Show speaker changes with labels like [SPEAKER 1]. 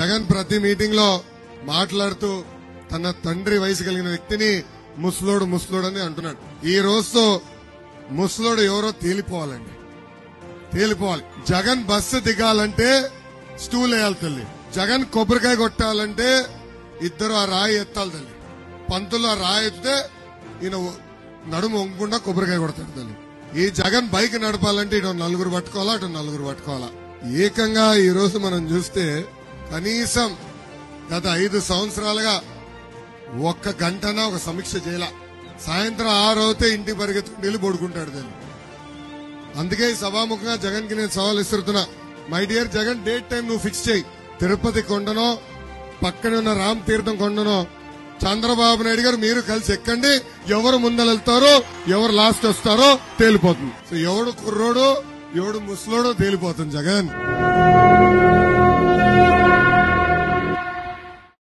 [SPEAKER 1] జగన్ ప్రతి మీటింగ్ లో మాట్లాడుతూ తన తండ్రి వయసు కలిగిన వ్యక్తిని ముసలోడు అని అంటున్నాడు. ఈ రోజుతో ముసలోడు ఎవరో తేలిపోవాలండి, తేలిపోవాలి. జగన్ బస్సు దిగాలంటే స్టూల్ వేయాలి తల్లి. జగన్ కొబ్బరికాయ కొట్టాలంటే ఇద్దరు ఆ రాయి ఎత్తాలి తల్లి. పంతులు ఆ రాయి ఎత్తితే ఈయన నడుము వంగకుండా కొబ్బరికాయ కొడతాడు తల్లి. ఈ జగన్ బైక్ నడపాలంటే ఇటు నలుగురు పట్టుకోవాలా, అటు నలుగురు పట్టుకోవాలా. ఏకంగా ఈ రోజు మనం చూస్తే కనీసం గత 5 సంవత్సరాలుగా ఒక్క గంటనా ఒక సమీక్ష చేయాల. సాయంత్రం 6 అవుతే ఇంటికి పరిగెత్తుకుని వెళ్ళి పడుకుంటాడు తల్లి. అందుకే ఈ సభాముఖంగా జగన్ కి నేను సవాల్ ఇస్తున్నా. My dear Jagan, date time నువ్వు ఫిక్స్ చేయి. తిరుపతి కొండనో పక్కనే ఉన్న రామ్ తీర్థం కొండనో చంద్రబాబు నాయుడు గారు మీరు కలిసి ఎక్కండి. ఎవరు ముందరెళ్తారో ఎవరు లాస్ట్ వస్తారో తేలిపోతుంది. సో ఎవడు కుర్రోడు ఎవడు ముసలోడో తేలిపోతుంది జగన్.